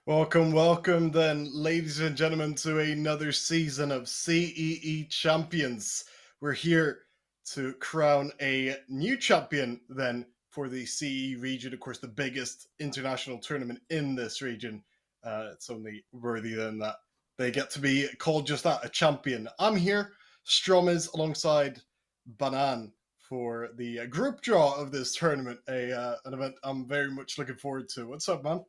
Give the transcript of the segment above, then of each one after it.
Welcome then, ladies and gentlemen, to another season of CEE Champions. We're here to crown a new champion then for the CEE region. Of course, the biggest international tournament in this region. It's only worthy then that they get to be called just that, a champion. I'm here, Strom is alongside Banan for the group draw of this tournament, an event I'm very much looking forward to. What's up, man?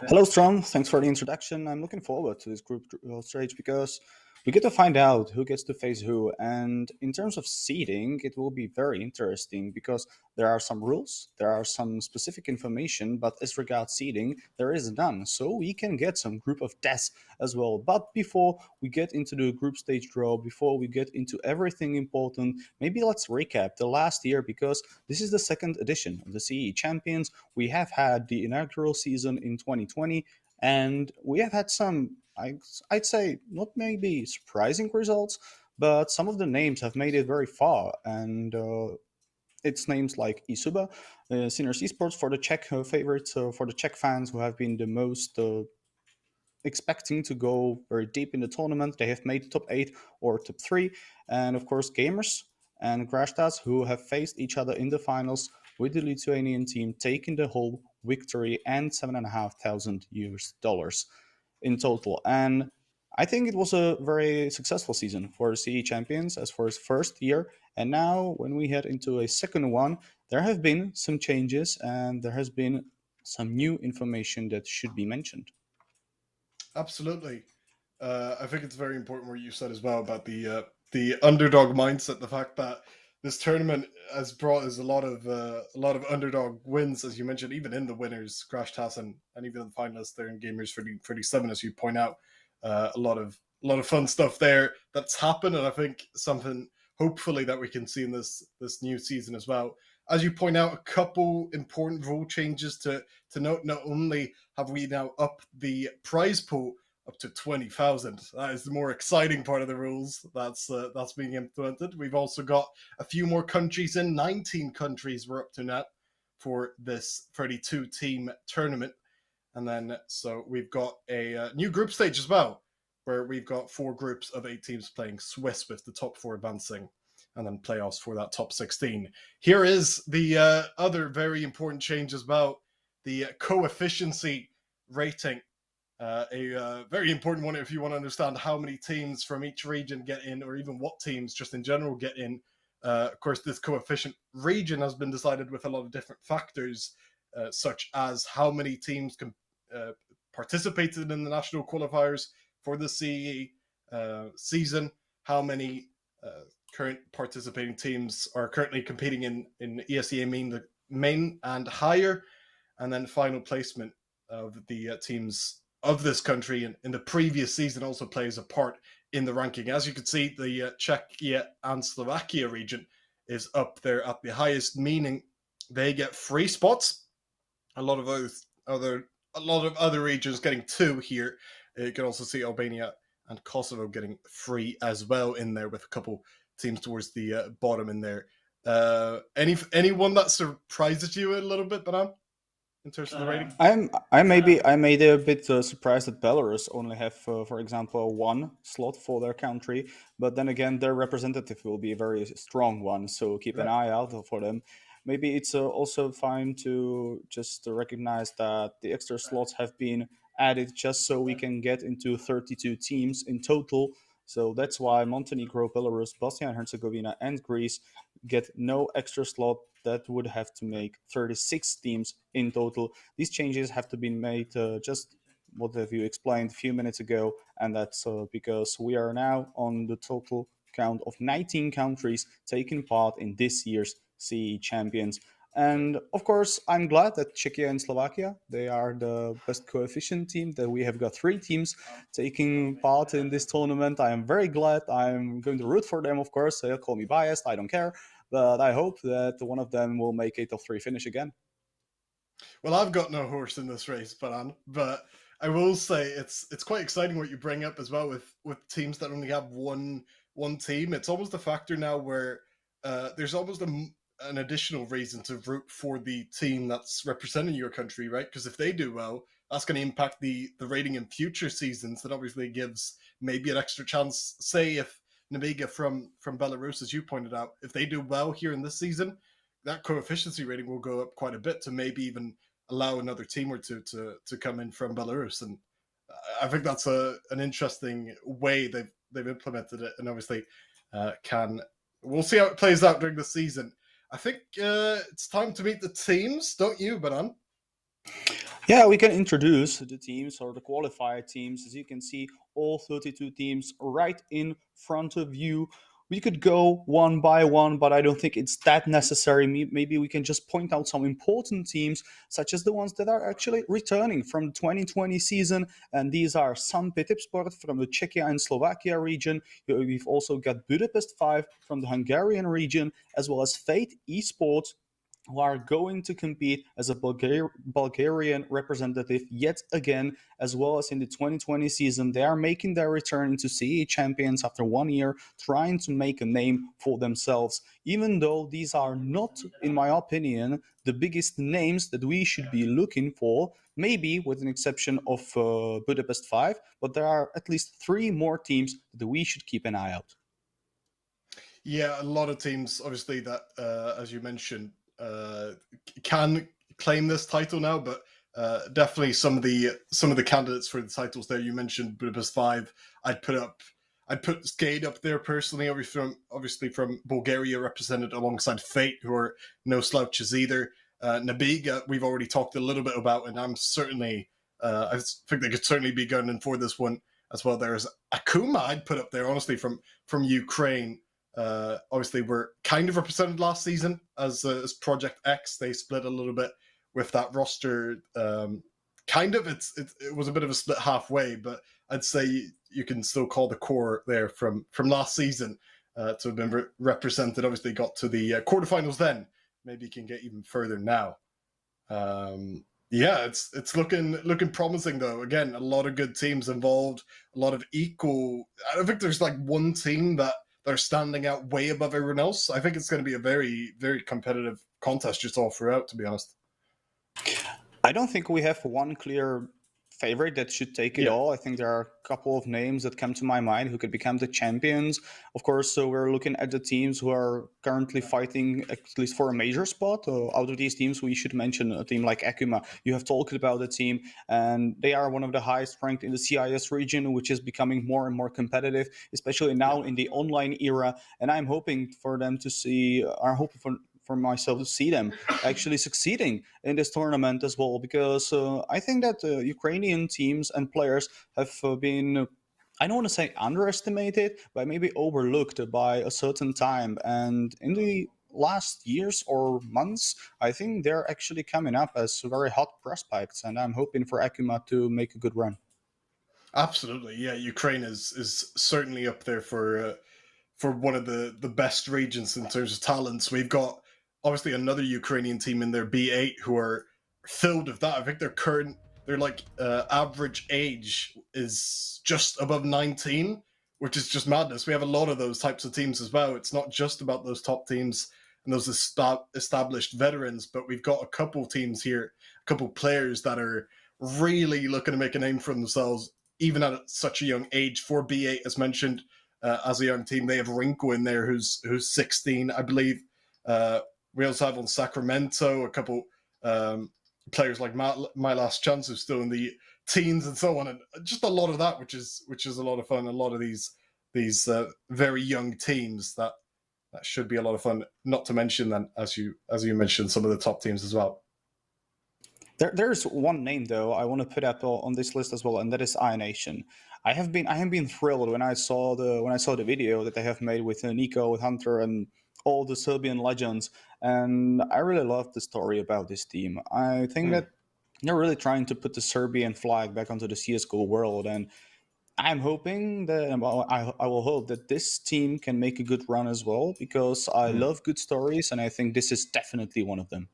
Hello, Strom. Thanks for the introduction. I'm looking forward to this group stage because we get to find out who gets to face who. And in terms of seeding, it will be very interesting because there are some rules, there are some specific information, but as regards seeding, there is none. So we can get some group of tests as well. But before we get into the group stage draw, before we get into everything important, maybe let's recap the last year because this is the second edition of the CE Champions. We have had the inaugural season in 2020, and we have had some, I'd say, not maybe surprising results, but some of the names have made it very far. And it's names like Isuba, Sinners Esports for the Czech favorites, for the Czech fans who have been the most expecting to go very deep in the tournament. They have made top 8 or top 3. And of course, Gamers and Grashtas, who have faced each other in the finals, with the Lithuanian team taking the whole victory and $7,500 in total. And I think it was a very successful season for the CE champions as for his first year. And now, when we head into a second one, there have been some changes and there has been some new information that should be mentioned. Absolutely. I think it's very important what you said as well about the underdog mindset. The fact that this tournament has brought us a lot of underdog wins, as you mentioned, even in the winners, Crash Tass and even the finalists there in Gamers 37, as you point out. A lot of fun stuff there that's happened, and I think something hopefully that we can see in this new season as well. As you point out, a couple important rule changes to note. Not only have we now upped the prize pool up to 20,000. That is the more exciting part of the rules that's being implemented. We've also got a few more countries in. 19 countries we're up to now for this 32 team tournament. And then so we've got a new group stage as well, where we've got 4 groups of 8 teams playing Swiss with the top 4 advancing, and then playoffs for that top 16. Here is the other very important change as well, the coefficiency rating. A very important one if you want to understand how many teams from each region get in, or even what teams just in general get in. Of course, this coefficient region has been decided with a lot of different factors, such as how many teams participated in the national qualifiers for the CE season, how many current participating teams are currently competing in ESEA main and higher, and then final placement of the teams of this country in the previous season also plays a part in the ranking. As you can see, the Czechia and Slovakia region is up there at the highest, meaning they get 3 spots. A lot of other regions getting 2 here. You can also see Albania and Kosovo getting 3 as well in there, with a couple teams towards the bottom in there. Anyone that surprises you a little bit, Banan, in terms of the rating? I may be a bit surprised that Belarus only have, for example, 1 slot for their country, but then again, their representative will be a very strong one, so keep an eye out for them. Maybe it's also fine to just recognize that the extra slots have been added just so we can get into 32 teams in total. So that's why Montenegro, Belarus, Bosnia and Herzegovina, and Greece get no extra slot. That would have to make 36 teams in total. These changes have to be made just what have you explained a few minutes ago, and that's because we are now on the total count of 19 countries taking part in this year's CE Champions. And of course, I'm glad that Czechia and Slovakia, they are the best coefficient team, that we have got 3 teams taking part in this tournament. I am very glad. I'm going to root for them, of course. They'll call me biased, I don't care. But I hope that one of them will make a top 3 finish again. Well, I've got no horse in this race, but I will say it's quite exciting what you bring up as well with teams that only have one team. It's almost a factor now where there's almost an additional reason to root for the team that's representing your country, right? Because if they do well, that's going to impact the rating in future seasons. That obviously gives maybe an extra chance. Say if Namiga from Belarus, as you pointed out, if they do well here in this season, that coefficient rating will go up quite a bit to maybe even allow another team or two to come in from Belarus. And I think that's an interesting way they've implemented it, and obviously we'll see how it plays out during the season. I think it's time to meet the teams, don't you, Banan? Yeah, we can introduce the teams or the qualified teams. As you can see, all 32 teams right in front of you. We could go one by one, but I don't think it's that necessary. Maybe we can just point out some important teams, such as the ones that are actually returning from the 2020 season. And these are St. Petersburg from the Czechia and Slovakia region. We've also got Budapest 5 from the Hungarian region, as well as Fate Esports, who are going to compete as a Bulgarian representative yet again, as well as in the 2020 season. They are making their return into CEE champions after 1 year, trying to make a name for themselves. Even though these are not, in my opinion, the biggest names that we should be looking for, maybe with an exception of Budapest 5, but there are at least 3 more teams that we should keep an eye out. Yeah, a lot of teams, obviously, that as you mentioned, can claim this title now, but definitely some of the candidates for the titles there. You mentioned Budapest 5. I'd put Skate up there personally, obviously from Bulgaria, represented alongside Fate, who are no slouches either. Nabiga, we've already talked a little bit about, and I'm certainly I think they could certainly be gunning for this one as well. There's Akuma, I'd put up there, honestly, from Ukraine. Obviously, were kind of represented last season as Project X. They split a little bit with that roster. Kind of, it was a bit of a split halfway, but I'd say you can still call the core there from last season to have been represented. Obviously, got to the quarterfinals then. Maybe you can get even further now. Yeah, it's looking promising though. Again, a lot of good teams involved, a lot of equal. I don't think there's like one team that they're standing out way above everyone else. I think it's going to be a very, very competitive contest just all throughout, to be honest. I don't think we have one clear favorite that should take it all. I think there are a couple of names that come to my mind who could become the champions. Of course, so we're looking at the teams who are currently fighting at least for a major spot. Out of these teams, we should mention a team like Akuma. You have talked about the team, and they are one of the highest ranked in the CIS region, which is becoming more and more competitive, especially now in the online era. And I'm hoping for them to see, I'm hoping for myself to see them actually succeeding in this tournament as well, because I think that Ukrainian teams and players have been, I don't want to say underestimated, but maybe overlooked by a certain time. And in the last years or months, I think they're actually coming up as very hot prospects, and I'm hoping for Akuma to make a good run. Absolutely, yeah. Ukraine is certainly up there for one of the best regions in terms of talents. We've got obviously another Ukrainian team in their B8 who are filled with that. I think their average age is just above 19, which is just madness. We have a lot of those types of teams as well. It's not just about those top teams and those established veterans, but we've got a couple teams here, a couple players that are really looking to make a name for themselves, even at such a young age. For B8, as mentioned, as a young team, they have Rinko in there, who's 16, I believe. We also have on Sacramento a couple players like My Last Chance, who's still in the teens and so on, and just a lot of that, which is a lot of fun. A lot of these very young teams that should be a lot of fun. Not to mention then, as you mentioned, some of the top teams as well. There's one name though I want to put up on this list as well, and that is iNation. I have been thrilled when I saw the video that they have made with Nico, with Hunter, and all the Serbian legends, and I really love the story about this team. I think that they're really trying to put the Serbian flag back onto the CS:GO world, and I'm hoping that I will hope that this team can make a good run as well, because I love good stories, and I think this is definitely one of them.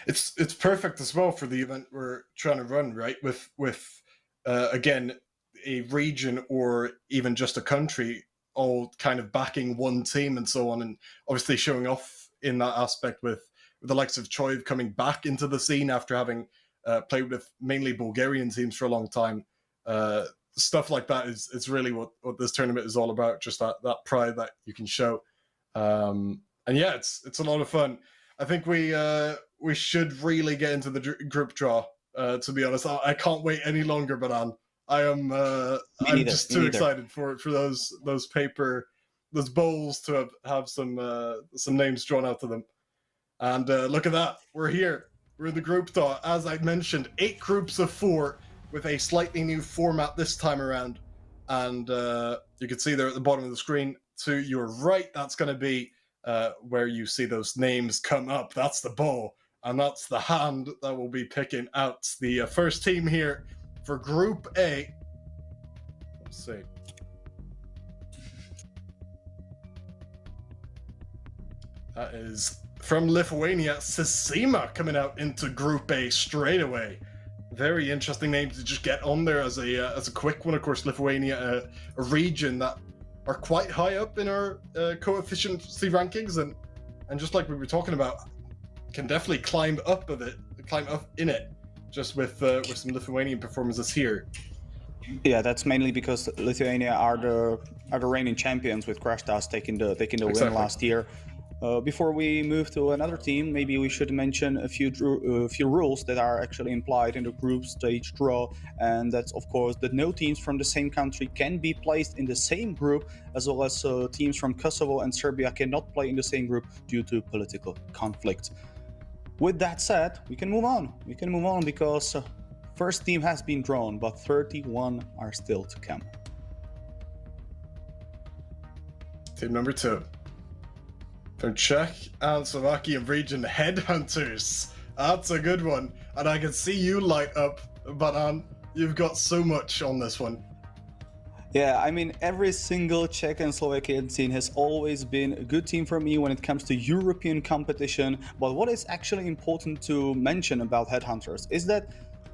It's perfect as well for the event we're trying to run, right? With again, a region or even just a country all kind of backing one team and so on, and obviously showing off in that aspect with the likes of Troy coming back into the scene after having played with mainly Bulgarian teams for a long time. Stuff like that is really what this tournament is all about. Just that pride that you can show, and yeah, it's a lot of fun. I think we should really get into the group draw. To be honest, I can't wait any longer, Banan. I'm just too excited for those bowls to have some names drawn out to them. And look at that, we're here. We're in the group draw. As I mentioned, 8 groups of 4 with a slightly new format this time around. And you can see there at the bottom of the screen to your right, that's going to be where you see those names come up. That's the bowl. And that's the hand that will be picking out the first team here for Group A. Let's see. That is from Lithuania, Sisima coming out into Group A straight away. Very interesting name to just get on there as a quick one. Of course, Lithuania, a region that are quite high up in our coefficiency rankings, and just like we were talking about, can definitely climb up in it, just with some Lithuanian performances here. Yeah, that's mainly because Lithuania are the reigning champions, with Krastas taking the win last year. Before we move to another team, maybe we should mention a few rules that are actually implied in the group stage draw, and that's of course that no teams from the same country can be placed in the same group, as well as teams from Kosovo and Serbia cannot play in the same group due to political conflict. With that said, we can move on. Because first team has been drawn, but 31 are still to come. Team number 2. From Czech and Slovakia region, Headhunters. That's a good one. And I can see you light up, but you've got so much on this one. Yeah, I mean, every single Czech and Slovakian team has always been a good team for me when it comes to European competition. But what is actually important to mention about Headhunters is that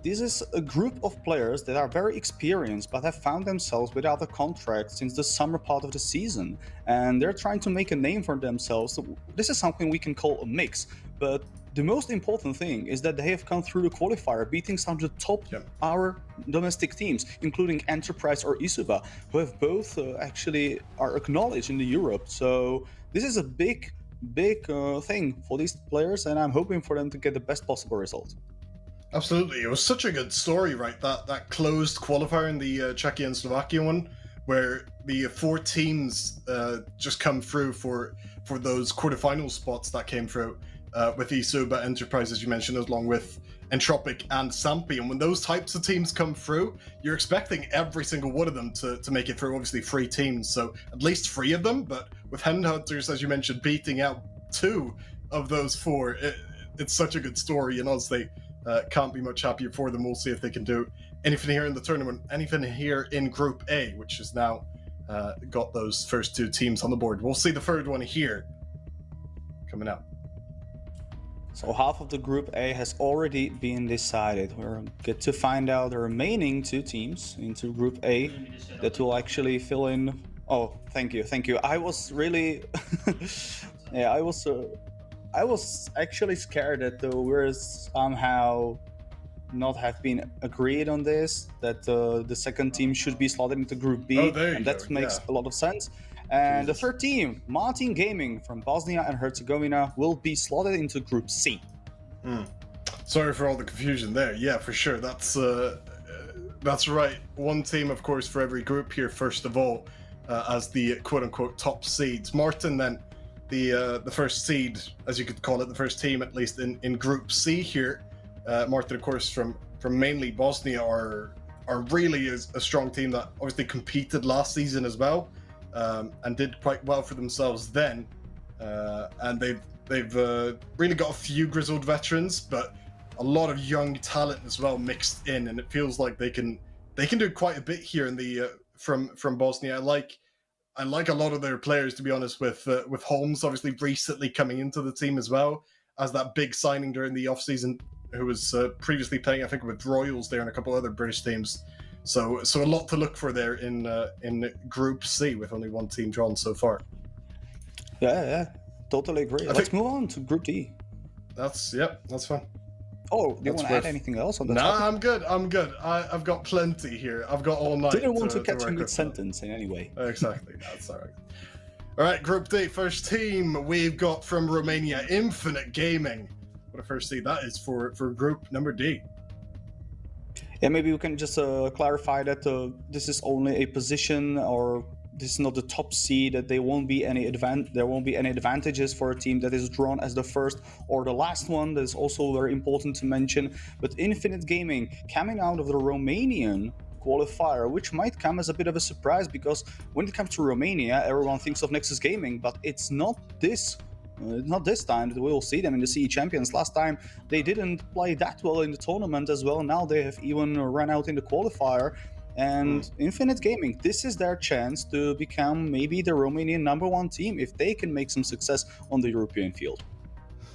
this is a group of players that are very experienced but have found themselves without a contract since the summer part of the season, and they're trying to make a name for themselves. This is something we can call a mix, but the most important thing is that they have come through the qualifier, beating some of the top our domestic teams, including Enterprise or Isuba, who have both actually are acknowledged in the Europe. So this is a big thing for these players, and I'm hoping for them to get the best possible result. Absolutely, it was such a good story, right? That closed qualifier in the Czechia and Slovakia one, where the 4 teams just come through for those quarterfinal spots that came through with Isuba, Enterprise, as you mentioned, along with Entropic and Sampi. And when those types of teams come through, you're expecting every single one of them to make it through. Obviously, 3 teams, so at least 3 of them. But with Headhunters, as you mentioned, beating out 2 of those 4, it's such a good story, and honestly, can't be much happier for them. We'll see if they can do anything here in the tournament, anything here in Group A, which has now got those first 2 teams on the board. We'll see the third one here coming up. So half of the Group A has already been decided. We're get to find out the remaining 2 teams into Group A that will actually fill in. Oh, thank you. I was really, yeah, I was actually scared that we're somehow not have been agreed on this, that the second team should be slotted into Group B, and that makes a lot of sense. And the third team, Martin Gaming from Bosnia and Herzegovina, will be slotted into Group C. Sorry for all the confusion there. Yeah, for sure. That's right. 1 team, of course, for every group here, first of all, as the quote-unquote top seeds. Martin, then, the first seed, as you could call it, the first team, at least, in Group C here. Martin, of course, from mainly Bosnia, are really a strong team that obviously competed last season as well. And did quite well for themselves then, and they've really got a few grizzled veterans, but a lot of young talent as well mixed in, and it feels like they can do quite a bit here in the from Bosnia. I like a lot of their players, to be honest, with Holmes obviously recently coming into the team as well as that big signing during the off season, who was previously playing, I think, with Royals there and a couple other British teams. So a lot to look for there in Group C with only 1 team drawn so far. Yeah, totally agree. Let's move on to Group D. That's fine. Oh, do you That's want to add worth. anything else on the Nah, topic? I'm good. I'm good. I've got plenty here. I've got all night Didn't want to to catch a work with that. mid-sentence in any way. Exactly. That's all right. All right, Group D, first team we've got from Romania, Infinite Gaming. What a first seed that is for Group number D. Yeah, maybe we can just clarify that this is only a position, or this is not the top seed. That there won't be any advantages for a team that is drawn as the first or the last one. That is also very important to mention. But Infinite Gaming coming out of the Romanian qualifier, which might come as a bit of a surprise, because when it comes to Romania, everyone thinks of Nexus Gaming, but it's not this. Not this time that we'll see them in the CE Champions. Last time they didn't play that well in the tournament as well. Now they have even run out in the qualifier. And Infinite Gaming, this is their chance to become maybe the Romanian #1 team if they can make some success on the European field.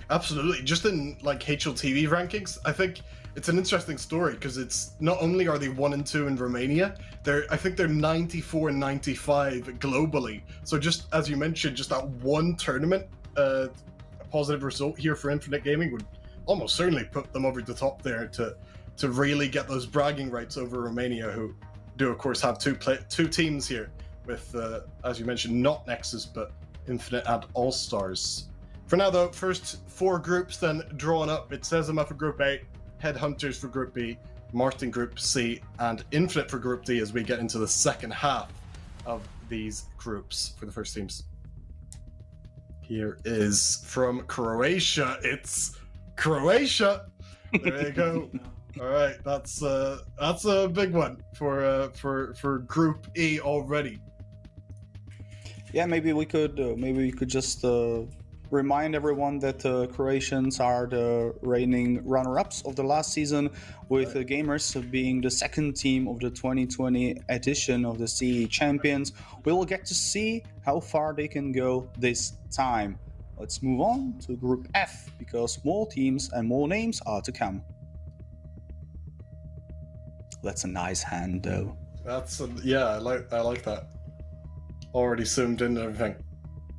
Absolutely. Just in like HLTV rankings, I think it's an interesting story because it's not only are they 1 and 2 in Romania, I think they're 94 and 95 globally. So just as you mentioned, just that one tournament, a positive result here for Infinite Gaming would almost certainly put them over the top there to really get those bragging rights over Romania, who do of course have two teams here with, as you mentioned, not Nexus but Infinite and All Stars. For now though, first 4 groups then drawn up. It says them up for Group A, Headhunters for Group B, Martin Group C, and Infinite for Group D as we get into the second half of these groups for the first teams. Here is from Croatia. It's Croatia. There you go. All right, that's a big one for Group E already. Yeah, maybe we could just remind everyone that Croatians are the reigning runner-ups of the last season, with Gamers being the second team of the 2020 edition of the CE Champions. We will get to see how far they can go this time. Let's move on to Group F, because more teams and more names are to come. That's a nice hand, though. I like that. Already zoomed in and everything.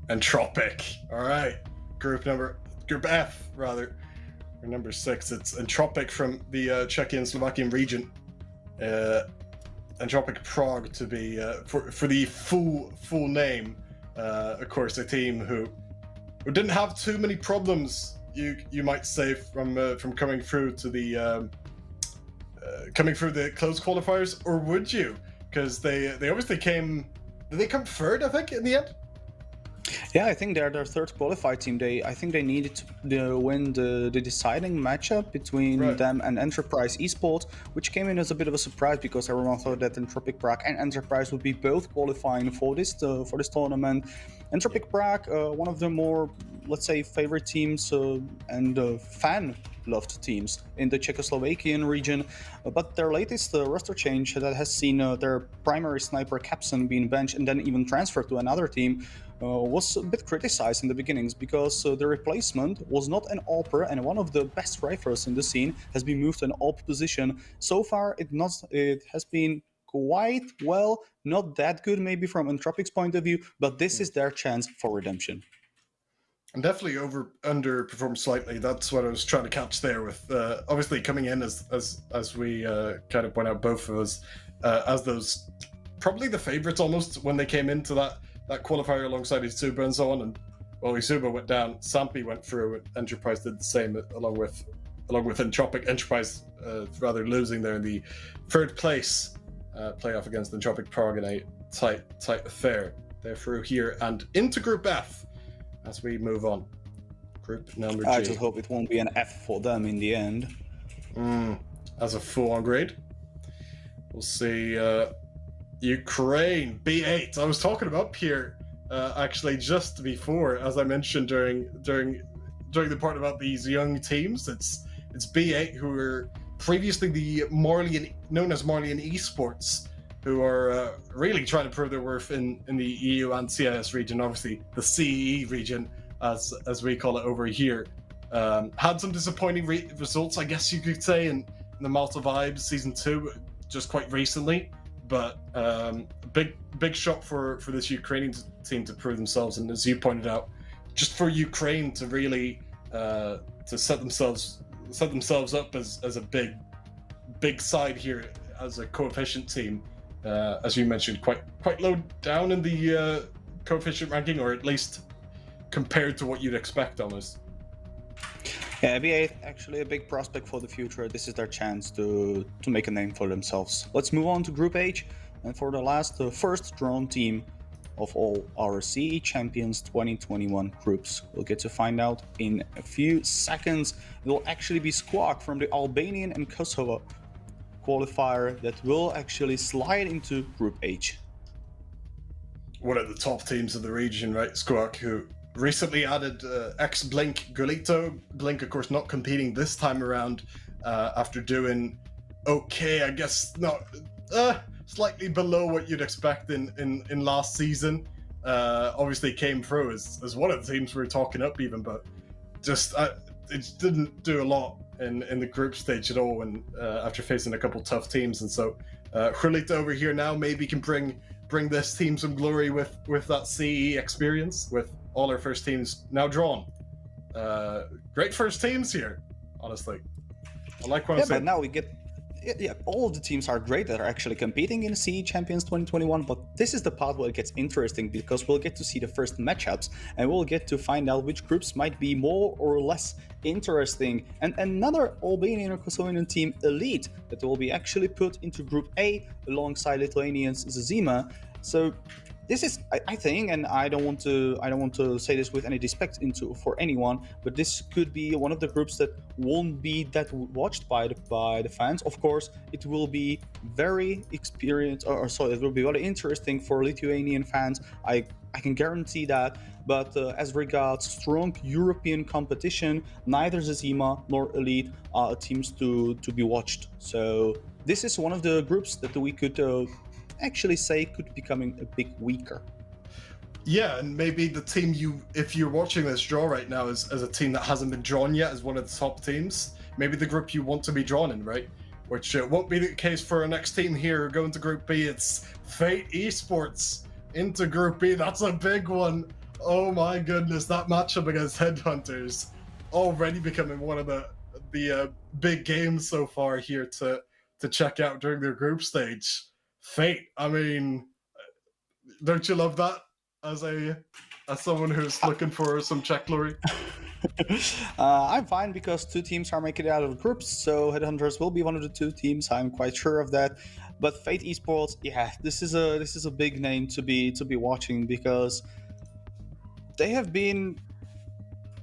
Entropic. All right. Group F, rather. Or number 6. It's Entropic from the Czechian Slovakian region. Entropic Prague to be for the full name. Of course, a team who didn't have too many problems, you might say, from coming through to the coming through the closed qualifiers, or would you? Because they obviously came. Did they come third? I think in the end. Yeah, I think they're their third qualified team. I think they needed to win the deciding matchup between them and Enterprise Esports, which came in as a bit of a surprise because everyone thought that Entropic Prague and Enterprise would be both qualifying for this tournament. Entropic Prague, one of the more, let's say, favorite teams and fan-loved teams in the Czechoslovakian region, but their latest roster change that has seen their primary sniper Capson being benched and then even transferred to another team was a bit criticized in the beginnings, because the replacement was not an AWPer, and one of the best rifles in the scene has been moved to an AWP position. So far, it has been quite well, not that good maybe from Entropic's point of view, but this is their chance for redemption. And definitely underperformed slightly. That's what I was trying to catch there. With obviously coming in as we kind of point out, both of us as those probably the favorites almost when they came into that qualifier alongside Isuba and so on. And well, Isuba went down, Sampi went through, and Enterprise did the same along with Entropic. Enterprise rather losing there in the third place playoff against Entropic Prague in a tight affair. They're through here and into Group F. As we move on, Group number G. I just hope it won't be an F for them in the end. As a full-on grade, we'll see. Ukraine B8. I was talking about Pierre actually just before, as I mentioned during the part about these young teams. It's B8 who were previously known as Marlian Esports, who are really trying to prove their worth in the EU and CIS region, obviously the CEE region, as we call it over here. Had some disappointing results, I guess you could say, in the Malta Vibes Season 2, just quite recently. But big shot for this Ukrainian team to prove themselves. And as you pointed out, just for Ukraine to really to set themselves set themselves up as a big side here as a coefficient team. As you mentioned, quite low down in the coefficient ranking, or at least compared to what you'd expect almost. Yeah, BA actually a big prospect for the future. This is their chance to make a name for themselves. Let's move on to Group H, and for the first drawn team of all our CE Champions 2021 groups. We'll get to find out in a few seconds. It will actually be Squawk from the Albanian and Kosovo qualifier that will actually slide into Group H. One of the top teams of the region, right? Squawk, who recently added ex-Blink Gulito. Blink, of course, not competing this time around after doing okay, I guess, not slightly below what you'd expect in last season. Obviously came through as one of the teams we were talking up even, but just it didn't do a lot in the group stage at all, and after facing a couple tough teams. And so Gulito over here now maybe can bring this team some glory with that CE experience, with all our first teams now drawn. Great first teams here, honestly. I like what I'm saying. But now we get all of the teams are great that are actually competing in CE Champions 2021, but this is the part where it gets interesting, because we'll get to see the first matchups and we'll get to find out which groups might be more or less interesting. And another Albanian or Kosovan team, Elite, that will be actually put into Group A alongside Lithuanians Zazima. So this is, I think, and I don't want to say this with any disrespect for anyone, but this could be one of the groups that won't be that watched by the fans. Of course, it will be very experienced, it will be very interesting for Lithuanian fans. I can guarantee that. But as regards strong European competition, neither Zazima nor Elite are teams to be watched. So this is one of the groups that we could actually say could be becoming a bit weaker. Yeah, and maybe the team if you're watching this draw right now as a team that hasn't been drawn yet as one of the top teams, maybe the group you want to be drawn in, right? Which won't be the case for our next team here going to Group B. It's Fate Esports into Group B. That's a big one. Oh my goodness, that matchup against Headhunters already becoming one of the big games so far here to check out during their group stage. Fate, I mean, don't you love that as someone who's looking for some Czech glory? I'm fine because two teams are making it out of the groups, so Headhunters will be one of the two teams. I'm quite sure of that. But Fate Esports, yeah, this is a big name to be watching, because they have been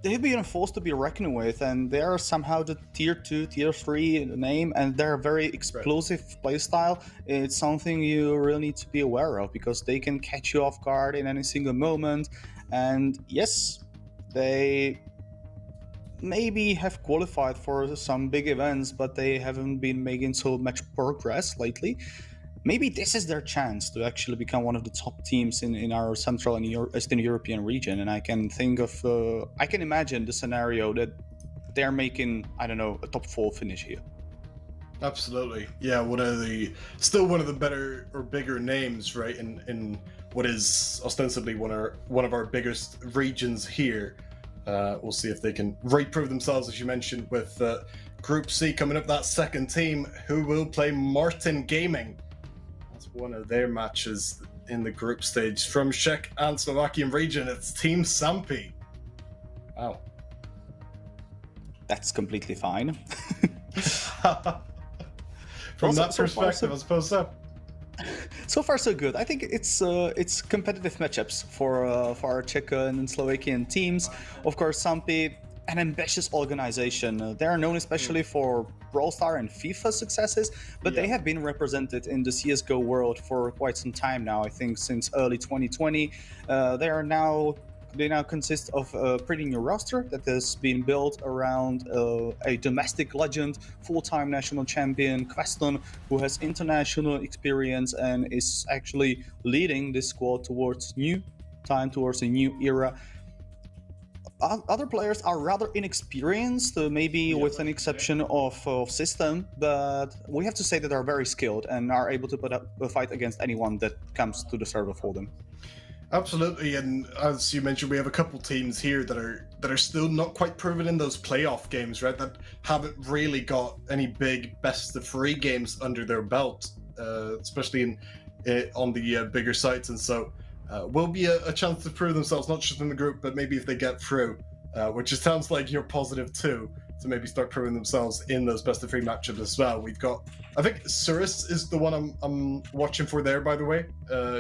a force to be reckoned with, and they are somehow the tier 2, tier 3 name, and they're a very explosive playstyle. It's something you really need to be aware of, because they can catch you off guard in any single moment. And yes, they maybe have qualified for some big events, but they haven't been making so much progress lately. Maybe this is their chance to actually become one of the top teams in our Central and Eastern European region. And I can imagine the scenario that they're making, I don't know, a top 4 finish here. Absolutely. Yeah, still one of the better or bigger names, right, in what is ostensibly one of our biggest regions here. We'll see if they can reprove themselves, as you mentioned, with Group C coming up, that second team who will play Martin Gaming. That's one of their matches in the group stage. From Czech and Slovakian region, it's Team Sampi. Wow. That's completely fine. From that perspective, I suppose so. So far, so good. I think it's competitive matchups for our Czech and Slovakian teams. Of course, Sampi, an ambitious organization. They are known especially for Brawl Star and FIFA successes, but they have been represented in the CSGO world for quite some time now. I think since early 2020. They now consist of a pretty new roster that has been built around a domestic legend, full-time national champion, Queston, who has international experience and is actually leading this squad towards a new era. Other players are rather inexperienced, maybe with an exception of System, but we have to say that they're very skilled and are able to put up a fight against anyone that comes to the server for them. Absolutely, and as you mentioned, we have a couple teams here that are still not quite proven in those playoff games, right? That haven't really got any big best of three games under their belt, especially on the bigger sites, and so will be a chance to prove themselves not just in the group, but maybe if they get through, which it sounds like you're positive too, to maybe start proving themselves in those best of three matchups as well. We've got, I think Cirrus is the one I'm watching for there, by the way.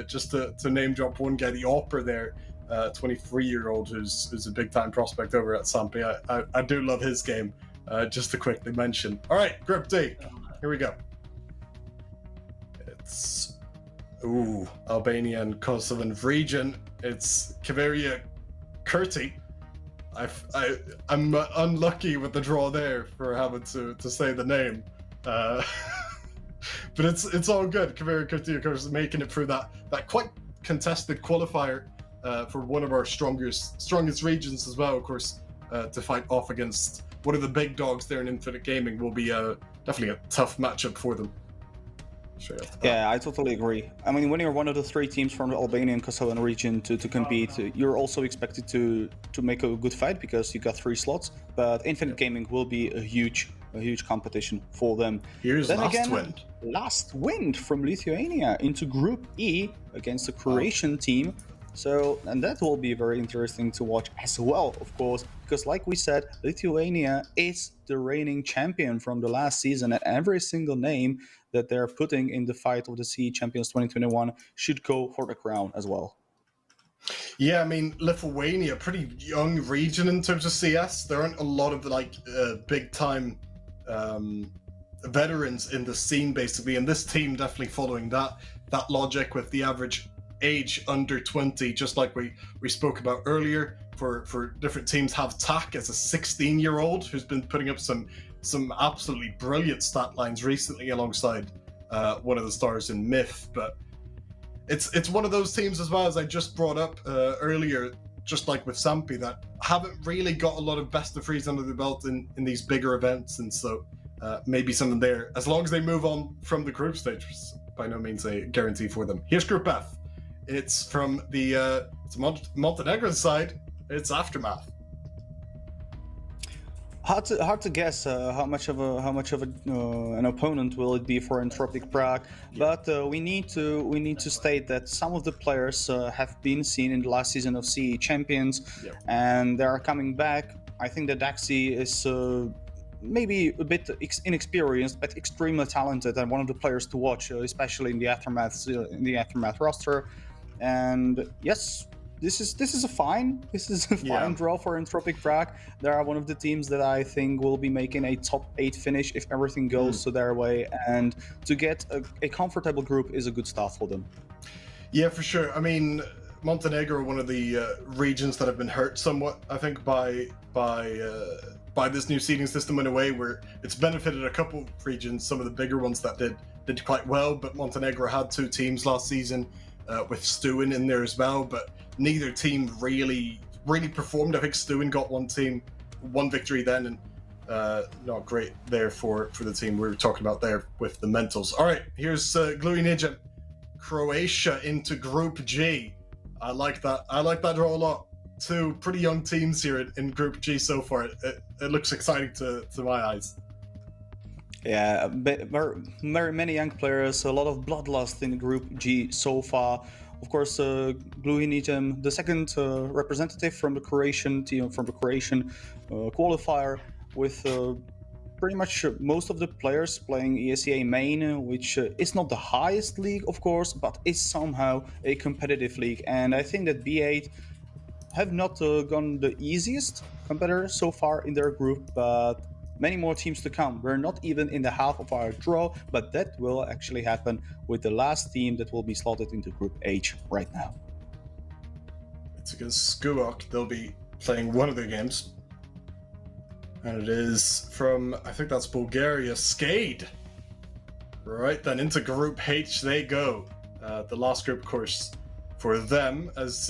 Just to name drop one guy, the Opera there, 23-year-old who's a big time prospect over at Sampi. I do love his game. Just to quickly mention. All right, Group D. Here we go. It's Albania and Kosovan region. It's Kaveria Kurti. I'm unlucky with the draw there for having to say the name, but it's all good. Kaveria Kurti, of course, making it through that quite contested qualifier for one of our strongest regions as well. Of course, to fight off against one of the big dogs there in Infinite Gaming will be definitely a tough matchup for them. Yeah, I totally agree. I mean, when you're one of the three teams from the Albanian and Kosovan region to compete, you're also expected to make a good fight because you got 3 slots. But Infinite Gaming will be a huge competition for them. Here's then last again, wind. Last wind from Lithuania into Group E against the Croatian team. So, and that will be very interesting to watch as well, of course, because like we said, Lithuania is the reigning champion from the last season, and every single name that they're putting in the fight of the CEE Champions 2021 should go for the crown as well. Yeah, I mean, Lithuania, pretty young region in terms of CS. There aren't a lot of big time veterans in the scene, basically, and this team definitely following that logic with the average age under 20, just like we spoke about earlier. For different teams, have Tak as a 16-year-old who's been putting up some absolutely brilliant stat lines recently alongside one of the stars in Myth. But it's one of those teams as well, as I just brought up earlier, just like with Sampi, that haven't really got a lot of best of threes under the belt in these bigger events, and so maybe something there as long as they move on from the group stage, which is by no means a guarantee for them. Here's Group F. It's from the Montenegro side. It's Aftermath. Hard to guess how much of an opponent will it be for Entropic Prague, but we need to state that some of the players have been seen in the last season of CEE Champions, and they are coming back. I think that Daxi is maybe a bit inexperienced, but extremely talented and one of the players to watch, especially in the Aftermath roster. And yes, this is a fine draw for Entropic Prague. They are one of the teams that I think will be making a top 8 finish if everything goes to their way, and to get a comfortable group is a good start for them. Yeah, for sure. I mean, Montenegro are one of the regions that have been hurt somewhat, I think, by this new seeding system in a way where it's benefited a couple regions, some of the bigger ones that did quite well, but Montenegro had 2 teams last season with Stuin in there as well, but neither team really performed. I think Stuin got one victory then, and not great there for the team we were talking about there with the mentals. All right, here's Gluey Nijem, Croatia into Group G. I like that draw a lot. 2 pretty young teams here in Group G so far. It looks exciting to my eyes. Yeah, very many young players, a lot of bloodlust in Group G so far. Of course, Gluey Nijem, the second representative from the Croatian team, from the Croatian qualifier, with pretty much most of the players playing ESEA main, which is not the highest league, of course, but is somehow a competitive league. And I think that B8 have not gone the easiest competitors so far in their group, but many more teams to come. We're not even in the half of our draw, but that will actually happen with the last team that will be slotted into Group H right now. It's against Skuok. They'll be playing one of their games. And it is from, I think that's Bulgaria, Skade. Right, then into Group H they go. The last group, of course, for them, as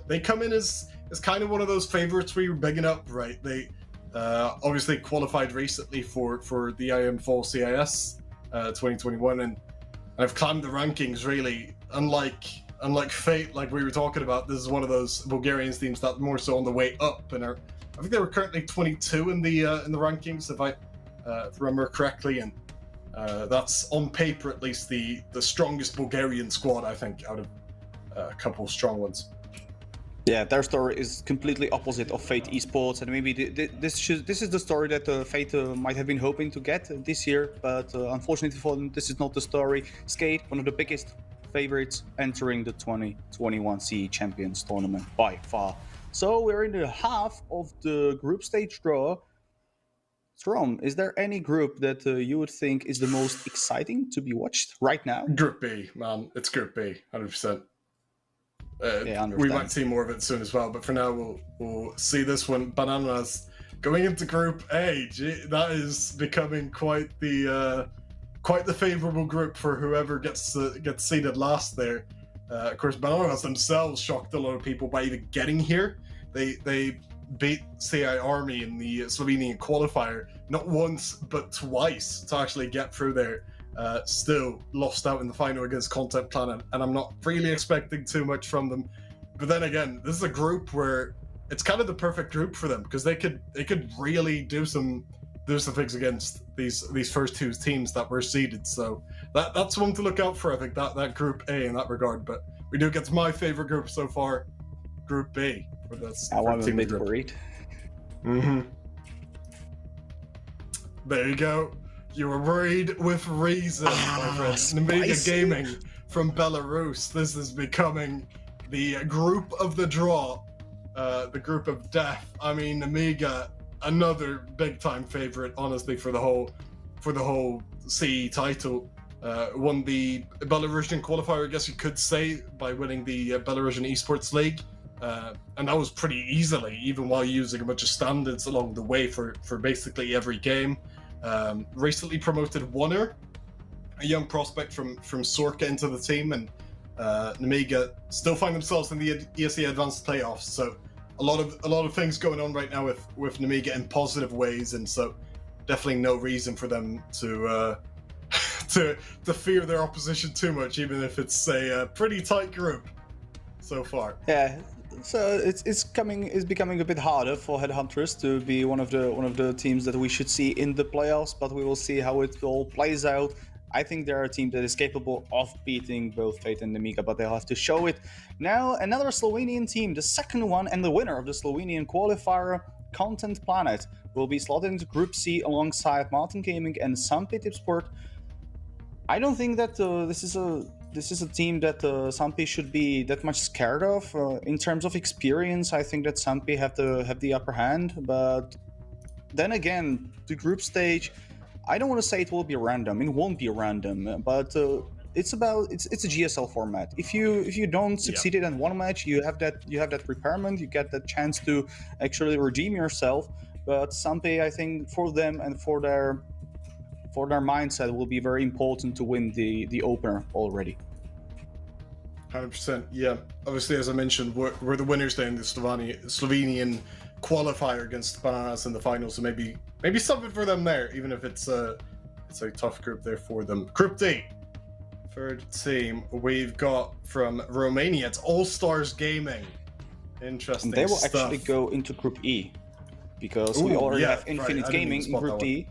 they come in as kind of one of those favorites we were bigging up, right? They obviously qualified recently for the IM Fall CIS 2021, and have climbed the rankings really, unlike unlike Fate, like we were talking about, this is one of those Bulgarian teams that more so on the way up, and I think they were currently 22 in the rankings, if I remember correctly, and that's on paper at least the strongest Bulgarian squad, I think, out of a couple of strong ones. Yeah, their story is completely opposite of Fate Esports, and maybe this is the story that Fate might have been hoping to get this year, but unfortunately for them, this is not the story. Skate, one of the biggest favorites, entering the 2021 CE Champions Tournament by far. So we're in the half of the group stage draw. Strom, is there any group that you would think is the most exciting to be watched right now? Group B, man. It's Group B, 100%. Yeah, we might see more of it soon as well, but for now we'll see this one. Bananas going into Group A. Gee, that is becoming quite the favourable group for whoever gets seeded last there. Of course, Bananas themselves shocked a lot of people by even getting here. They beat CEE Army in the Slovenian qualifier not once but twice to actually get through there. Still lost out in the final against Content Planet, and I'm not really expecting too much from them. But then again, this is a group where it's kind of the perfect group for them, because they could really do some things against these first two teams that were seeded. So that's one to look out for. I think that Group A in that regard. But we do get to my favorite group so far, Group B. I'm a bit worried. Mm-hmm. There you go. You were worried with reason, my friend. Namiga Gaming from Belarus. This is becoming the group of the draw, the group of death. I mean, Namiga, another big-time favorite, honestly, for the whole CE title. Won the Belarusian qualifier, I guess you could say, by winning the Belarusian Esports League. And that was pretty easily, even while using a bunch of standards along the way for basically every game. Recently promoted Wunner, a young prospect from Sorka, into the team, and Namiga still find themselves in the ESE Advanced Playoffs. So a lot of things going on right now with Namiga in positive ways, and so definitely no reason for them to to fear their opposition too much, even if it's a pretty tight group so far. Yeah. So it's becoming a bit harder for Headhunters to be one of the teams that we should see in the playoffs, but we will see how it all plays out. I think they're a team that is capable of beating both Fate and Namiga, but they'll have to show it. Now, another Slovenian team, the second one and the winner of the Slovenian qualifier, Content Planet, will be slotted into Group C alongside Martin Gaming and Sampi Tipsport. I don't think that this is a team that Sampi should be that much scared of. In terms of experience, I think that Sampi have the upper hand, but then again, the group stage, I don't want to say it will be random. It won't be random, but it's a GSL format. If you don't succeed in one match, you have that repairment, you get that chance to actually redeem yourself. But Sampi, I think, for them and for their mindset, will be very important to win the opener already. 100%, yeah. Obviously, as I mentioned, we're the winners there in the Slovenian qualifier against Bananas in the final, so maybe something for them there, even if it's a tough group there for them. Group D, third team, we've got from Romania, it's All Stars Gaming. Interesting. And they will stuff. actually go into Group E, because we already have Infinite Gaming in Group D.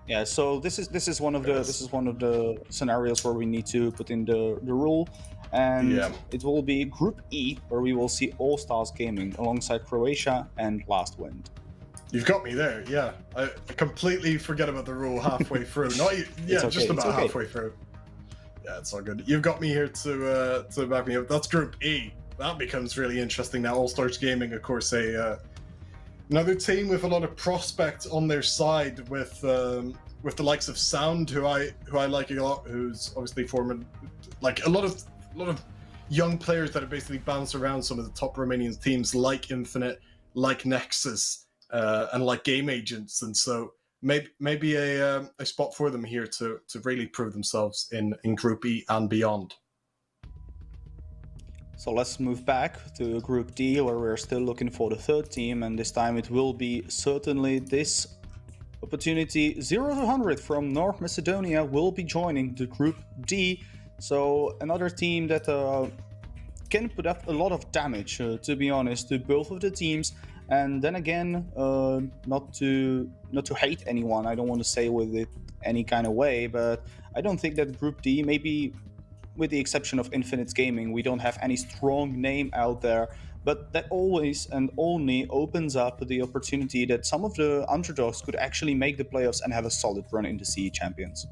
Yeah, so this is one of the scenarios where we need to put in the rule, and it will be Group E, where we will see All Stars Gaming alongside Croatia and Last Wind. You've got me there. Yeah, I completely forget about the rule halfway through. Just about halfway through. Yeah, it's all good. You've got me here to back me up. That's Group E. That becomes really interesting now. All Stars Gaming, of course, another team with a lot of prospect on their side, with the likes of Sound, who I like a lot, who's obviously forming like a lot of young players that have basically bounced around some of the top Romanian teams, like Infinite, like Nexus, and like Game Agents, and so maybe a spot for them here to really prove themselves in Group E and beyond. So let's move back to Group D, where we're still looking for the third team, and this time it will be certainly this opportunity. 0 to 100 from North Macedonia will be joining the Group D. So another team that can put up a lot of damage, to be honest, to both of the teams. And then again, not to hate anyone, I don't want to say with it any kind of way, but I don't think that Group D, maybe with the exception of Infinite Gaming, we don't have any strong name out there. But that always and only opens up the opportunity that some of the underdogs could actually make the playoffs and have a solid run in the CE Champions.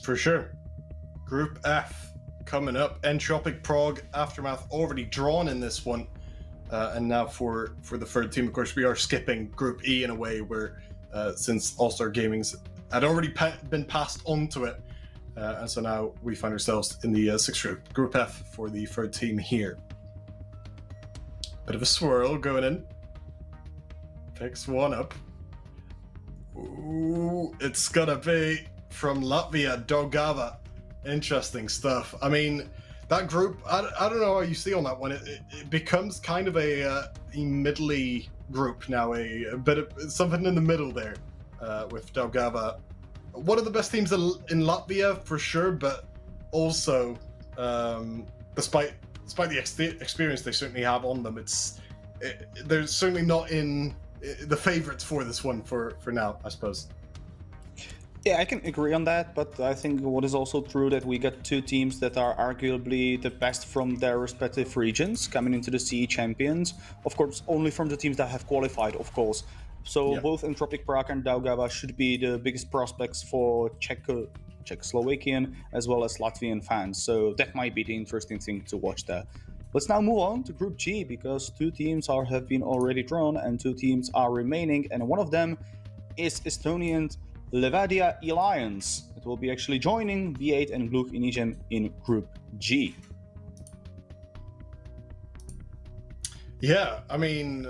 For sure. Group F coming up. Entropic Prague, Aftermath already drawn in this one. And now for the third team, of course, we are skipping Group E in a way where since All-Star Gaming's had already been passed on to it. And so now we find ourselves in the sixth group, Group F, for the third team here. Bit of a swirl going in. Picks one up. Ooh, it's gonna be from Latvia, Daugava. Interesting stuff. I mean, that group, I don't know how you see on that one. It becomes kind of a middly group now, a bit of something in the middle there with Daugava. One of the best teams in Latvia for sure, but also, despite the experience they certainly have on them, they're certainly not in the favorites for this one for now, I suppose. Yeah, I can agree on that, but I think what is also true that we got two teams that are arguably the best from their respective regions coming into the CE Champions. Of course, only from the teams that have qualified, of course. So both Entropic Prague and Daugava should be the biggest prospects for Czechoslovakian as well as Latvian fans. So that might be the interesting thing to watch there. Let's now move on to Group G, because two teams have been already drawn and two teams are remaining, and one of them is Estonian Levadia Alliance. It will be actually joining B8 and Gluck Inigen in Group G. Yeah, I mean,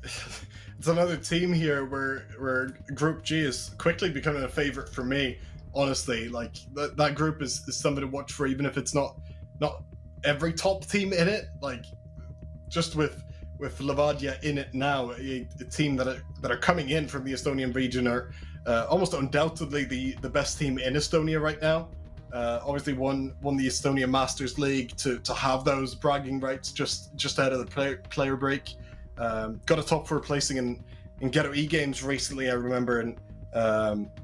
it's another team here where Group G is quickly becoming a favorite for me. Honestly, like that group is something to watch for, even if it's not every top team in it. Like just with Levadia in it now, a team that are coming in from the Estonian region are almost undoubtedly the best team in Estonia right now. Obviously won the Estonia Masters League to have those bragging rights just ahead of the player break. Got a top 4 placing in Ghetto E Games recently, I remember, and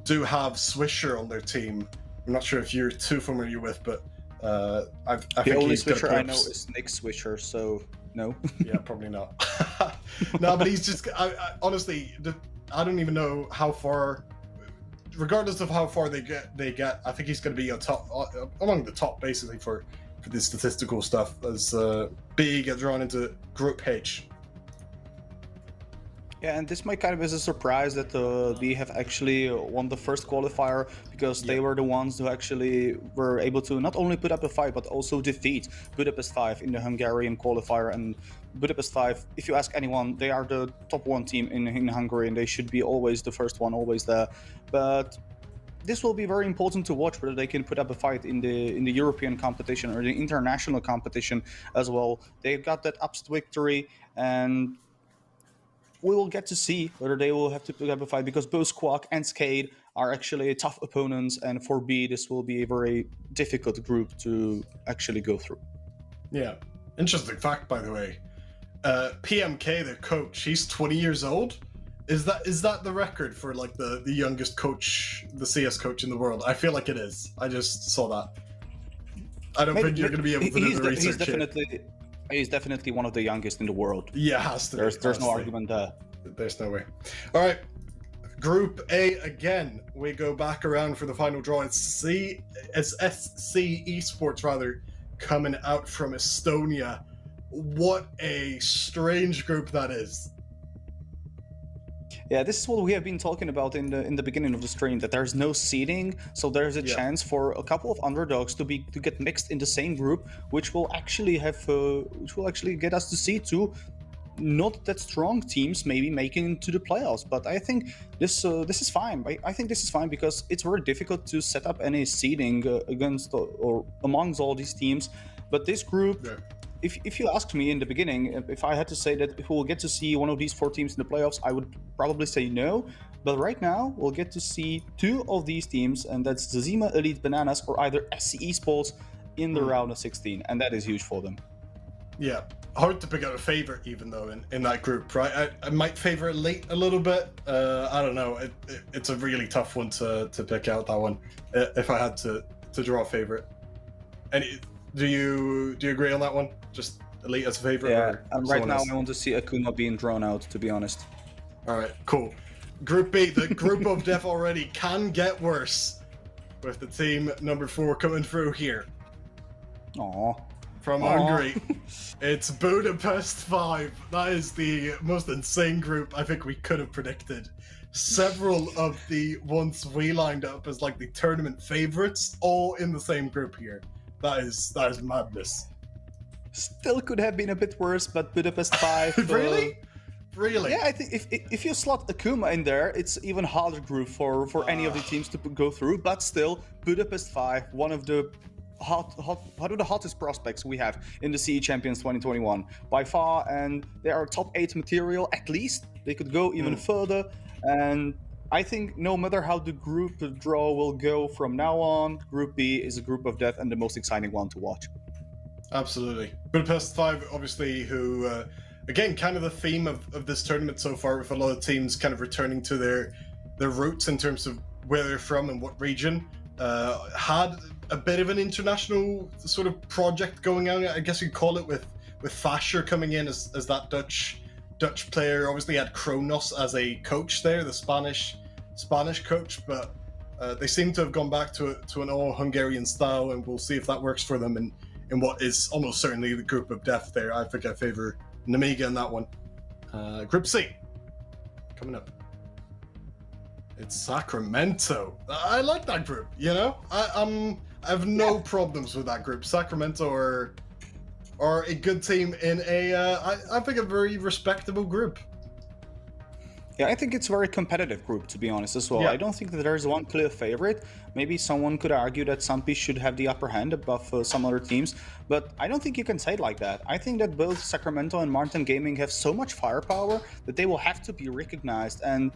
do have Swisher on their team. I'm not sure if you're too familiar with, but I think the only he's Swisher I know is Nick Swisher, so no. Yeah, probably not. No, but he's just honestly, I don't even know how far. Regardless of how far they get, I think he's going to be among the top basically for the statistical stuff as B get drawn into Group H. Yeah, and this might kind of is a surprise that we have actually won the first qualifier, because they were the ones who actually were able to not only put up a fight but also defeat Budapest 5 in the Hungarian qualifier. And Budapest 5, if you ask anyone, they are the top 1 team in Hungary, and they should be always the first one, always there. But this will be very important to watch whether they can put up a fight in the European competition or the international competition as well. They got that upset victory, and we will get to see whether they will have to put up a fight, because both Squawk and Skade are actually tough opponents, and for B, this will be a very difficult group to actually go through. Yeah, interesting fact, by the way. PMK, the coach, he's 20 years old. Is that the record for like the youngest coach, the CS coach in the world? I feel like it is. I just saw that. I don't think you're going to be able to do the research. He's definitely one of the youngest in the world. Yeah, has to. There's no argument there. There's no way. All right, Group A again. We go back around for the final draw. It's SC Esports rather coming out from Estonia. What a strange group that is. Yeah, this is what we have been talking about in the beginning of the stream, that there's no seeding, so there's a chance for a couple of underdogs to get mixed in the same group, which will actually get us to see two not that strong teams maybe making it to the playoffs. But I think this is fine. I think this is fine, because it's very difficult to set up any seeding against or amongst all these teams. But this group, if you asked me in the beginning, if I had to say that if we'll get to see one of these 4 teams in the playoffs, I would probably say no. But right now, we'll get to see 2 of these teams, and that's Zazima Elite Bananas or either SC Esports in the round of 16, and that is huge for them. Yeah, hard to pick out a favorite even though in that group, right? I might favor Elite a little bit. I don't know. It's a really tough one to pick out, that one. If I had to draw a favorite. And do you agree on that one? Just Elite as a favorite? Yeah, or and right someone now else? I want to see Akuma being drawn out, to be honest. All right, cool. Group B, the group of death already can get worse with the team number 4 coming through here. Aww. From Hungary, it's Budapest 5. That is the most insane group I think we could have predicted. Several of the ones we lined up as like the tournament favorites, all in the same group here. That is madness. Still could have been a bit worse, but Budapest 5... Really? Really? Yeah, I think if you slot Akuma in there, it's even harder group for any of the teams to go through. But still, Budapest 5, one of the hottest prospects we have in the CE Champions 2021 by far, and they are top 8 material at least. They could go even further, and I think no matter how the group draw will go from now on, Group B is a group of death and the most exciting one to watch. Absolutely. Budapest 5, obviously, who, again, kind of the theme of this tournament so far, with a lot of teams kind of returning to their roots in terms of where they're from and what region, had a bit of an international sort of project going on, I guess you'd call it, with Fasher coming in as that Dutch player. Obviously had Kronos as a coach there, the Spanish coach, but they seem to have gone back to an all Hungarian style, and we'll see if that works for them in what is almost certainly the group of death there. I think I favor Namiga in that one. Group C coming up. It's Sacramento. I like that group, you know? I have no problems with that group. Sacramento are a good team in I think a very respectable group. Yeah, I think it's a very competitive group, to be honest, as well. Yeah. I don't think that there's one clear favorite. Maybe someone could argue that Sampi should have the upper hand above some other teams, but I don't think you can say it like that. I think that both Sacramento and Martin Gaming have so much firepower that they will have to be recognized, and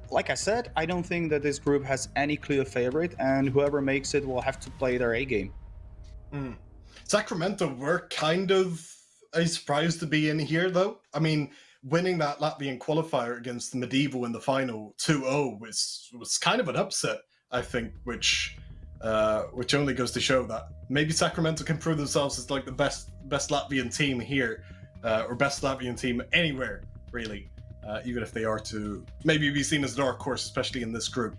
like I said, I don't think that this group has any clear favorite, and whoever makes it will have to play their A game. Sacramento were kind of a surprise to be in here, though. I mean, winning that Latvian qualifier against the Medieval in the final 2-0 was kind of an upset, I think, which only goes to show that maybe Sacramento can prove themselves as like the best Latvian team here, or best Latvian team anywhere, really. Even if they are to maybe be seen as a dark horse, especially in this group.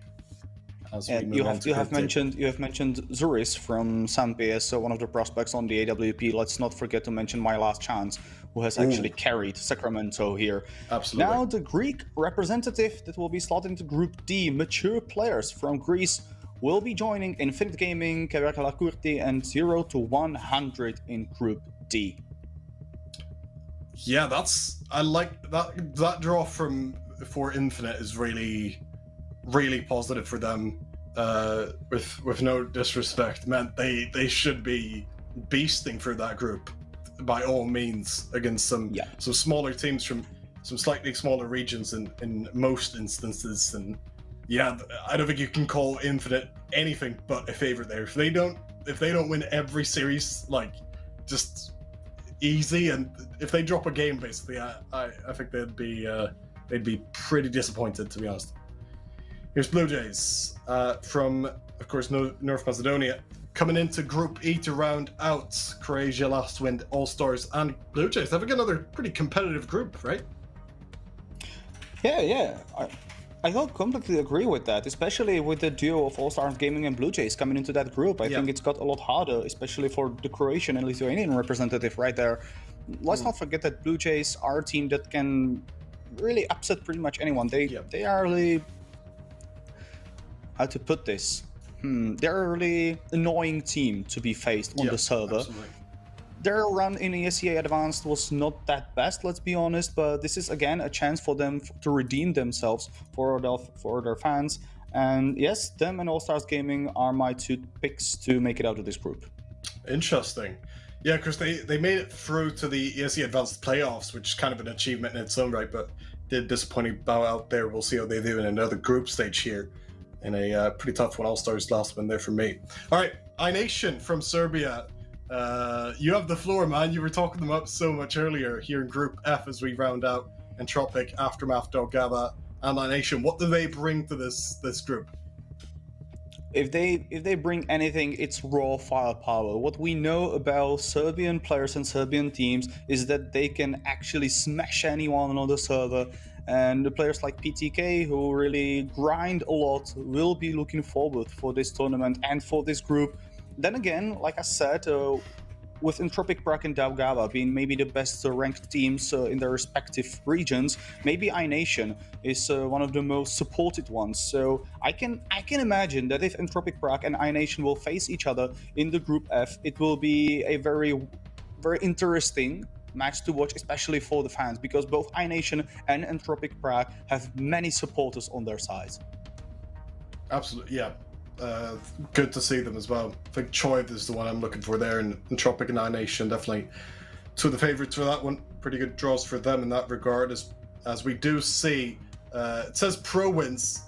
And you have mentioned Zuris from Sampi as one of the prospects on the AWP. Let's not forget to mention My Last Chance, who has actually carried Sacramento here. Absolutely. Now the Greek representative that will be slotted into Group D, mature players from Greece, will be joining Infinite Gaming, Kavakala Kurti, and 0 to 100 in Group D. Yeah, I like that draw for Infinite is really, really positive for them. With no disrespect, meant they should be beasting for that group by all means against some smaller teams from some slightly smaller regions in most instances. And yeah, I don't think you can call Infinite anything but a favorite there. If they don't win every series, like just easy, and if they drop a game, basically, I think they'd be pretty disappointed, to be honest. Here's Blue Jays from, of course, North Macedonia, coming into Group E to round out Croatia, Last Wind, All Stars, and Blue Jays. I think another pretty competitive group, right? Yeah. I don't completely agree with that, especially with the duo of All Stars Gaming and Blue Jays coming into that group. I think it's got a lot harder, especially for the Croatian and Lithuanian representative right there. Let's not forget that Blue Jays are a team that can really upset pretty much anyone. They are really, how to put this? They're a really annoying team to be faced on the server. Absolutely. Their run in ESEA Advanced was not that best, let's be honest, but this is again a chance for them to redeem themselves for their fans. And yes, them and All Stars Gaming are my 2 picks to make it out of this group. Interesting. Yeah, because they made it through to the ESEA Advanced playoffs, which is kind of an achievement in its own right, but did disappointing bow out there. We'll see how they do in another group stage here in a pretty tough one. All Stars last win there for me. All right, iNation from Serbia. You have the floor, man. You were talking them up so much earlier here in Group F as we round out Entropic, Aftermath, Dogaba, and Nation. What do they bring to this group? If they bring anything, it's raw firepower. What we know about Serbian players and Serbian teams is that they can actually smash anyone on the server. And the players like PTK, who really grind a lot, will be looking forward for this tournament and for this group. Then again, like I said, with Entropic Prague and Daugava being maybe the best ranked teams in their respective regions, maybe iNation is one of the most supported ones. So I can imagine that if Entropic Prague and iNation will face each other in the Group F, it will be a very interesting match to watch, especially for the fans, because both iNation and Entropic Prague have many supporters on their sides. Absolutely, yeah. Good to see them as well. I think Choiv is the one I'm looking for there, and Entropic and iNation definitely two of the favourites for that one. Pretty good draws for them in that regard, as we do see. It says Pro wins.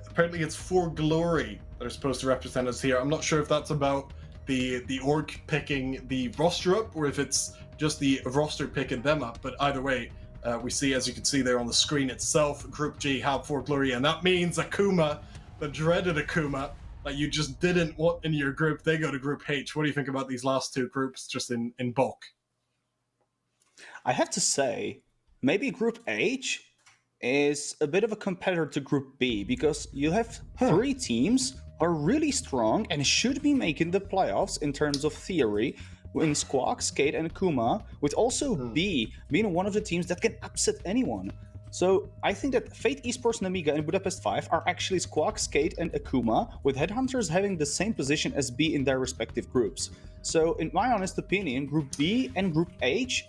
Apparently, it's For Glory that are supposed to represent us here. I'm not sure if that's about the org picking the roster up, or if it's just the roster picking them up. But either way, we see, as you can see there on the screen itself, Group G have For Glory, and that means Akuma, the dreaded Akuma, that you just didn't want in your group. They go to Group H. What do you think about these last two groups, just in bulk? I have to say, maybe Group H is a bit of a competitor to Group B, because you have three teams who are really strong and should be making the playoffs in terms of theory, in Squawk, Skate, and Akuma, with also B being one of the teams that can upset anyone. So I think that Fate Esports, Namiga, and Budapest 5 are actually Squawk, Skate, and Akuma, with Headhunters having the same position as B in their respective groups. So in my honest opinion, Group B and Group H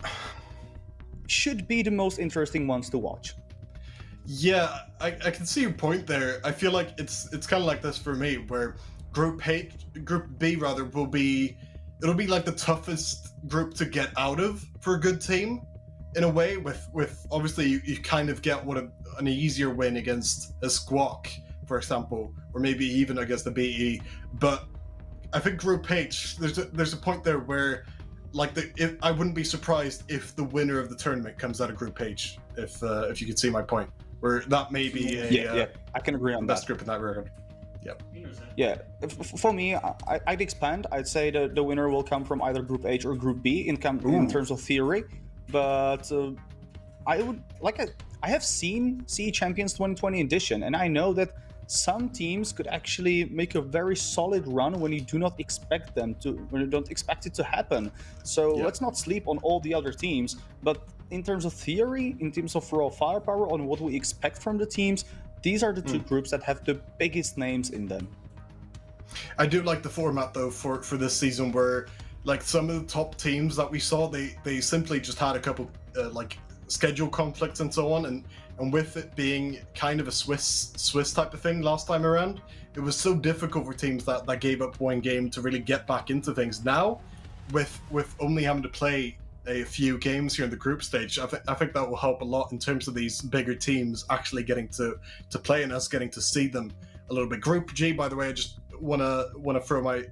should be the most interesting ones to watch. Yeah, I can see your point there. I feel like it's kind of like this for me, where Group B rather, it'll be like the toughest group to get out of for a good team, in a way. With obviously you kind of get an easier win against a Squawk, for example, or maybe even against the BE. But I think Group H, there's a point there where, like, I wouldn't be surprised if the winner of the tournament comes out of Group H. If you could see my point, where that may be I can agree on best that. group in that regard. Yeah, for me, I'd expand. I'd say that the winner will come from either Group H or Group B in terms of theory. But I have seen CE Champions 2020 edition, and I know that some teams could actually make a very solid run when you do not expect when you don't expect it to happen. So let's not sleep on all the other teams. But in terms of theory, in terms of raw firepower, on what we expect from the teams, these are the two groups that have the biggest names in them. I do like the format though for this season, where like some of the top teams that we saw, they simply just had a couple like schedule conflicts and so on, and with it being kind of a Swiss type of thing last time around, it was so difficult for teams that gave up one game to really get back into things. Now, with only having to play a few games here in the group stage, I think that will help a lot in terms of these bigger teams actually getting to play and us getting to see them a little bit. Group G, by the way, I just want to throw my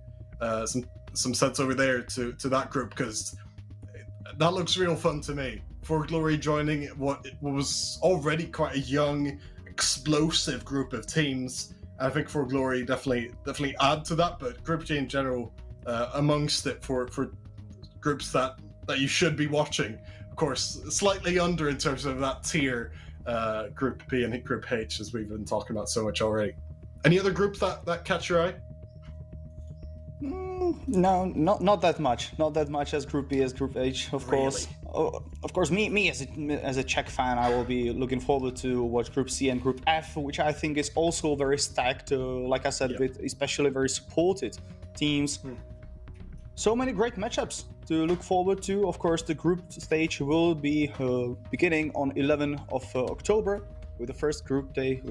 some sense over there to that group, because that looks real fun to me. For Glory joining what was already quite a young, explosive group of teams. I think For Glory definitely add to that, but Group G in general, amongst it for groups that you should be watching. Of course, slightly under in terms of that tier, Group B and Group H, as we've been talking about so much already. Any other groups that catch your eye? No, not that much. Not that much as Group B as Group H, of course. Of course, me as a Czech fan, I will be looking forward to watch Group C and Group F, which I think is also very stacked. Like I said, with especially very supported teams. So many great matchups to look forward to. Of course, the group stage will be beginning on 11th of October. With the first day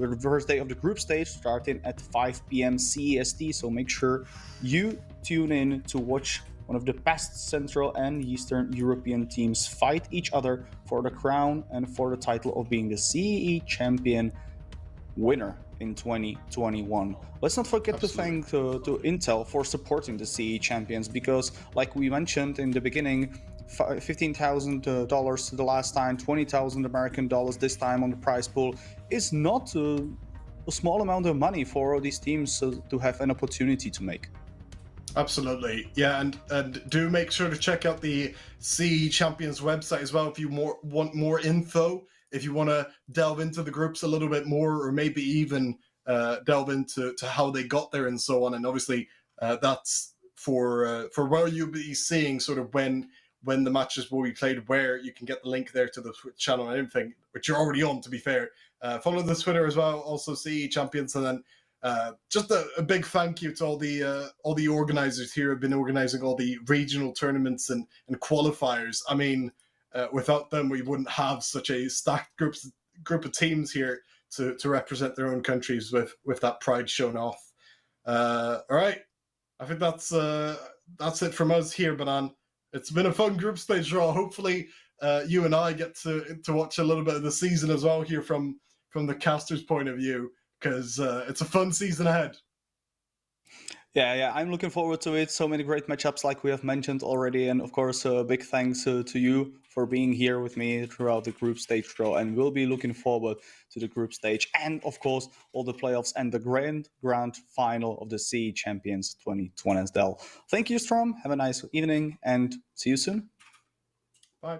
of the group stage starting at 5 p.m. CEST. So make sure you tune in to watch one of the best Central and Eastern European teams fight each other for the crown and for the title of being the CEE champion winner in 2021. Let's not forget Absolutely. to thank to Intel for supporting the CE champions because, like we mentioned in the beginning, $15,000 the last time, 20,000 American dollars this time on the prize pool is not a small amount of money for all these teams to have an opportunity to make. Absolutely, yeah, and do make sure to check out the CE Champions website as well if you want more info. If you want to delve into the groups a little bit more, or maybe even delve into how they got there and so on. And obviously, that's for where you'll be seeing sort of when the matches will be played. Where you can get the link there to the Twitch channel and everything, which you're already on. To be fair, follow the Twitter as well. Also, CE Champions, and then just a big thank you to all the organizers here who have been organizing all the regional tournaments and qualifiers. I mean, without them, we wouldn't have such a stacked group of teams here to represent their own countries with that pride shown off. All right, I think that's it from us here, Banan. It's been a fun group stage draw. Hopefully, you and I get to watch a little bit of the season as well here from the caster's point of view, because it's a fun season ahead. Yeah, I'm looking forward to it. So many great matchups, like we have mentioned already, and of course, big thanks to you for being here with me throughout the group stage draw. And we'll be looking forward to the group stage, and of course, all the playoffs and the grand final of the CE Champions 2020 as well. Thank you, Strom. Have a nice evening, and see you soon. Bye.